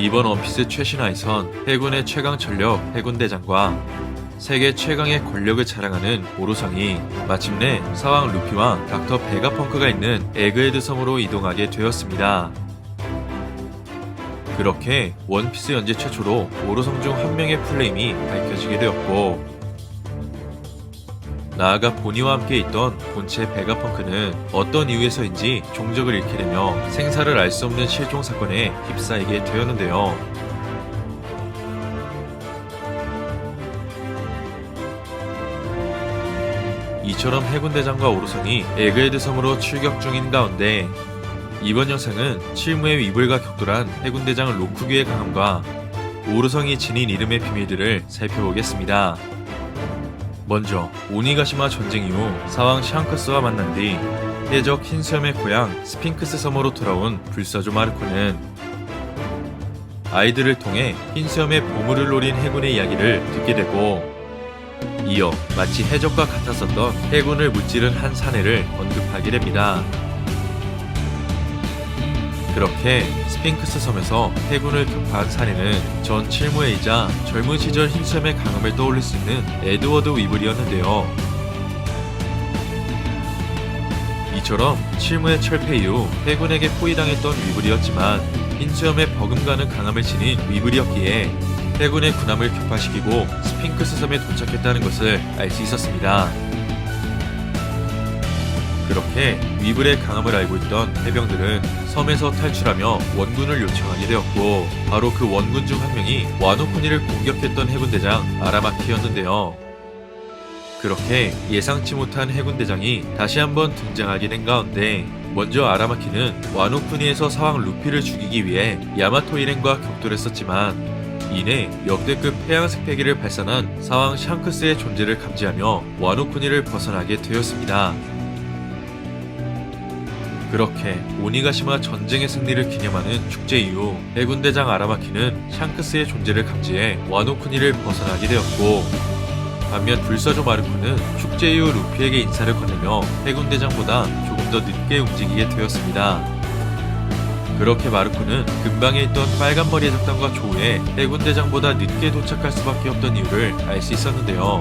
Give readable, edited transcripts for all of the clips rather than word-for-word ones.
이번 원피스 최신화에선 해군의 최강 전력 해군대장과 세계 최강의 권력을 자랑하는 오로성이 마침내 사왕 루피와 닥터 베가펑크가 있는 에그헤드 섬으로 이동하게 되었습니다. 그렇게 원피스 연재 최초로 오로성 중 한 명의 플레임이 밝혀지게 되었고, 나아가 보니와 함께 있던 본체 베가펑크는 어떤 이유에서인지 종적을 잃게 되며 생사를 알 수 없는 실종 사건에 휩싸이게 되었는데요. 이처럼 해군대장과 오로성이 에그헤드 섬으로 출격 중인 가운데 이번 영상은 칠무의 위불과 격돌한 해군대장 로쿠규의 강함과 오로성이 지닌 이름의 비밀들을 살펴보겠습니다. 먼저 오니가시마 전쟁 이후 사왕 샹크스와 만난 뒤 해적 흰수염의 고향 스핑크스 섬으로 돌아온 불사조 마르코는 아이들을 통해 흰수염의 보물을 노린 해군의 이야기를 듣게 되고, 이어 마치 해적과 같았었던 해군을 무찌른 한 사내를 언급하게 됩니다. 그렇게 스핑크스 섬에서 해군을 격파한 사내는 전 칠무회이자 젊은 시절 흰수염의 강함을 떠올릴 수 있는 에드워드 위블이었는데요. 이처럼 칠무의 철폐 이후 해군에게 포위당했던 위블이었지만 흰수염의 버금가는 강함을 지닌 위블이었기에 해군의 군함을 격파시키고 스핑크스 섬에 도착했다는 것을 알 수 있었습니다. 그렇게 위블의 강함을 알고 있던 해병들은 섬에서 탈출하며 원군을 요청하게 되었고, 바로 그 원군 중 한 명이 와노쿠니를 공격했던 해군대장 아라마키였는데요. 그렇게 예상치 못한 해군대장이 다시 한번 등장하게 된 가운데, 먼저 아라마키는 와노쿠니에서 사왕 루피를 죽이기 위해 야마토 일행과 격돌했었지만 이내 역대급 해양색 패기를 발산한 사왕 샹크스의 존재를 감지하며 와노쿠니를 벗어나게 되었습니다. 그렇게 오니가시마 전쟁의 승리를 기념하는 축제 이후 해군대장 아라마키는 샹크스의 존재를 감지해 와노쿠니를 벗어나게 되었고, 반면 불사조 마르코는 축제 이후 루피에게 인사를 건네며 해군대장보다 조금 더 늦게 움직이게 되었습니다. 그렇게 마르코는 근방에 있던 빨간머리의 적단과 조우에 해군대장보다 늦게 도착할 수밖에 없던 이유를 알 수 있었는데요.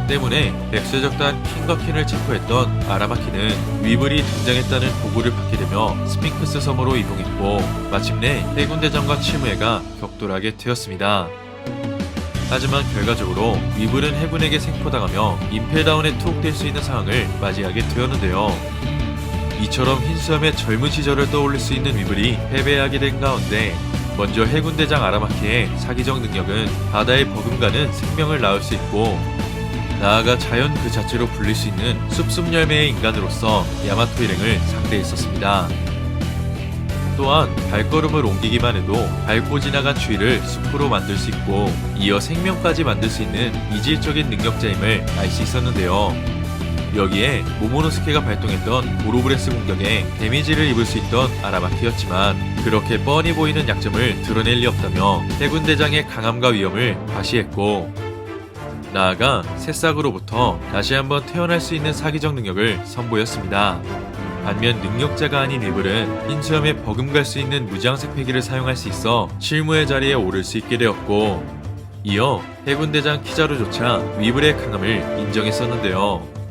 때문에 백쇄적단 킹거킨을 체포했던 아라마키는 위블이 등장했다는 보고를 받게 되며 스핑크스 섬으로 이동했고, 마침내 해군대장과 칠무회가 격돌하게 되었습니다. 하지만 결과적으로 위블은 해군에게 생포당하며 임펠다운에 투옥될 수 있는 상황을 맞이하게 되었는데요. 이처럼 흰수염의 젊은 시절을 떠올릴 수 있는 위블이 패배하게 된 가운데, 먼저 해군대장 아라마키의 사기적 능력은 바다에 버금가는 생명을 낳을 수 있고, 나아가 자연 그 자체로 불릴 수 있는 숲숲 열매의 인간으로서 야마토 일행을 상대했었습니다. 또한 발걸음을 옮기기만 해도 밟고 지나간 주위를 숲으로 만들 수 있고, 이어 생명까지 만들 수 있는 이질적인 능력자임을 알 수 있었는데요. 여기에 모모노스케가 발동했던 오로브레스 공격에 데미지를 입을 수 있던 아라마키였지만 그렇게 뻔히 보이는 약점을 드러낼 리 없다며 해군대장의 강함과 위험을 과시했고, 나아가 새싹으로부터 다시 한번 태어날 수 있는 사기적 능력을 선보였습니다. 반면 능력자가 아닌 위블은 흰수염에 버금갈 수 있는 무장색 패기를 사용할 수 있어 칠무의 자리에 오를 수 있게 되었고, 이어 해군대장 키자루조차 위블의 강함을 인정했었는데요.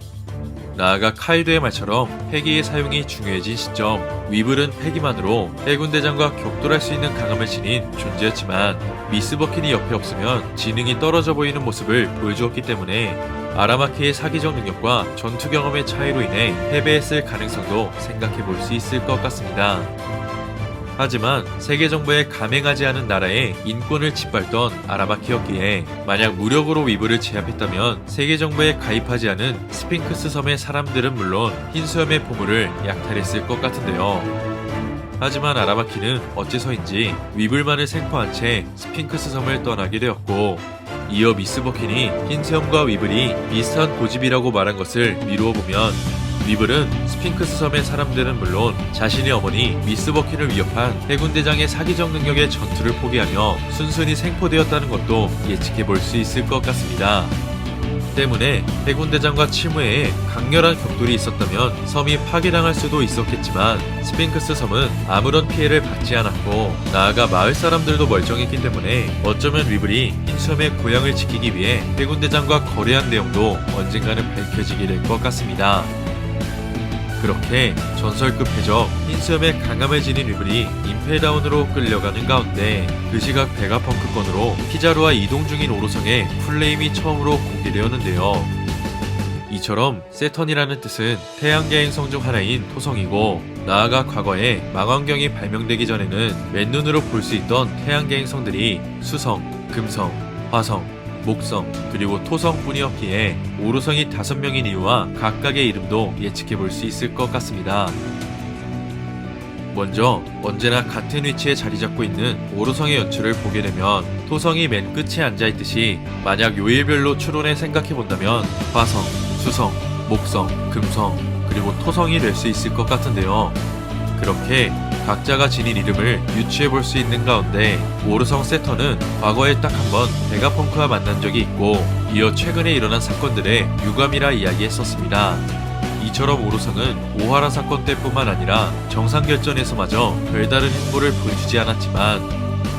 나아가 카이도의 말처럼 패기의 사용이 중요해진 시점, 위블은 패기만으로 해군대장과 격돌할 수 있는 강함을 지닌 존재였지만 미스 버킨이 옆에 없으면 지능이 떨어져 보이는 모습을 보여주었기 때문에 아라마키의 사기적 능력과 전투 경험의 차이로 인해 패배했을 가능성도 생각해 볼 수 있을 것 같습니다. 하지만 세계 정부에 감행하지 않은 나라의 인권을 짓밟던 아라마키였기에 만약 무력으로 위블을 제압했다면 세계 정부에 가입하지 않은 스핑크스 섬의 사람들은 물론 흰수염의 보물을 약탈했을 것 같은데요. 하지만 아라마키는 어째서인지 위블만을 생포한 채 스핑크스 섬을 떠나게 되었고, 이어 미스 버킨이 흰수염과 위블이 비슷한 고집이라고 말한 것을 미루어 보면 위블은 스핑크스 섬의 사람들은 물론 자신의 어머니 미스 버킨을 위협한 해군대장의 사기적 능력의 전투를 포기하며 순순히 생포되었다는 것도 예측해 볼 수 있을 것 같습니다. 때문에 해군대장과 치무에에 강렬한 격돌이 있었다면 섬이 파괴당할 수도 있었겠지만 스핑크스 섬은 아무런 피해를 받지 않았고 나아가 마을 사람들도 멀쩡했기 때문에 어쩌면 위블이 흰섬의 고향을 지키기 위해 해군대장과 거래한 내용도 언젠가는 밝혀지게 될 것 같습니다. 그렇게 전설급 해적 흰수염의 강함을 지닌 위블이 임펠다운으로 끌려가는 가운데 그 시각 베가펑크권으로 피자루와 이동 중인 오로성의 플레임이 처음으로 공개되었는데요. 이처럼 세턴이라는 뜻은 태양계 행성 중 하나인 토성이고 나아가 과거에 망원경이 발명되기 전에는 맨눈으로 볼 수 있던 태양계 행성들이 수성, 금성, 화성, 목성, 그리고 토성뿐이었기에 오로성이 5명인 이유와 각각의 이름도 예측해 볼 수 있을 것 같습니다. 먼저 언제나 같은 위치에 자리 잡고 있는 오로성의 연출을 보게 되면 토성이 맨 끝에 앉아있듯이 만약 요일별로 추론해 생각해 본다면 화성, 수성, 목성, 금성, 그리고 토성이 될 수 있을 것 같은데요. 그렇게 각자가 지닌 이름을 유추해 볼 수 있는 가운데 오르성 세턴은 과거에 딱 한 번 베가펑크와 만난 적이 있고 이어 최근에 일어난 사건들의 유감이라 이야기했었습니다. 이처럼 오르성은 오하라 사건 때뿐만 아니라 정상결전에서마저 별다른 행보를 보여주지 않았지만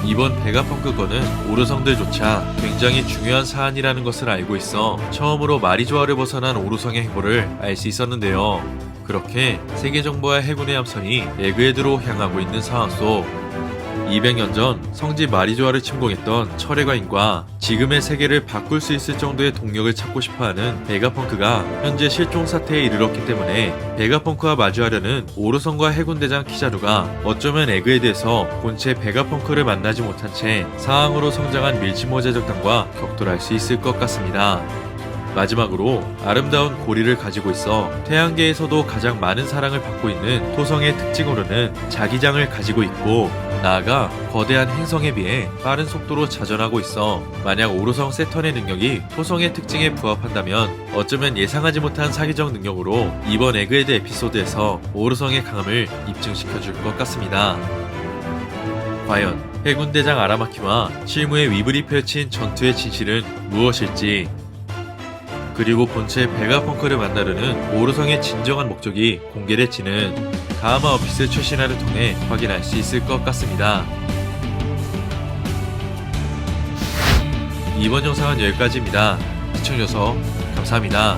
이번 베가펑크 건은 오르성들조차 굉장히 중요한 사안이라는 것을 알고 있어 처음으로 마리조아를 벗어난 오르성의 행보를 알 수 있었는데요. 그렇게 세계정보와 해군의 함선이 에그헤드로 향하고 있는 상황 속 200년 전 성지 마리조아를 침공했던 철회과인과 지금의 세계를 바꿀 수 있을 정도의 동력을 찾고 싶어하는 베가펑크가 현재 실종 사태에 이르렀기 때문에 베가펑크와 마주하려는 오르성과 해군대장 키자루가 어쩌면 에그헤드에서 본체 베가펑크를 만나지 못한 채 상황으로 성장한 밀치모 제적단과 격돌할 수 있을 것 같습니다. 마지막으로 아름다운 고리를 가지고 있어 태양계에서도 가장 많은 사랑을 받고 있는 토성의 특징으로는 자기장을 가지고 있고 나아가 거대한 행성에 비해 빠른 속도로 자전하고 있어 만약 오로성 세턴의 능력이 토성의 특징에 부합한다면 어쩌면 예상하지 못한 사기적 능력으로 이번 에그헤드 에피소드에서 오로성의 강함을 입증시켜줄 것 같습니다. 과연 해군대장 아라마키와 실무의 위블이 펼친 전투의 진실은 무엇일지, 그리고 본체 베가펑크를 만나려는 오르성의 진정한 목적이 공개될지는 가하마 어피스 최신화를 통해 확인할 수 있을 것 같습니다. 이번 영상은 여기까지입니다. 시청해주셔서 감사합니다.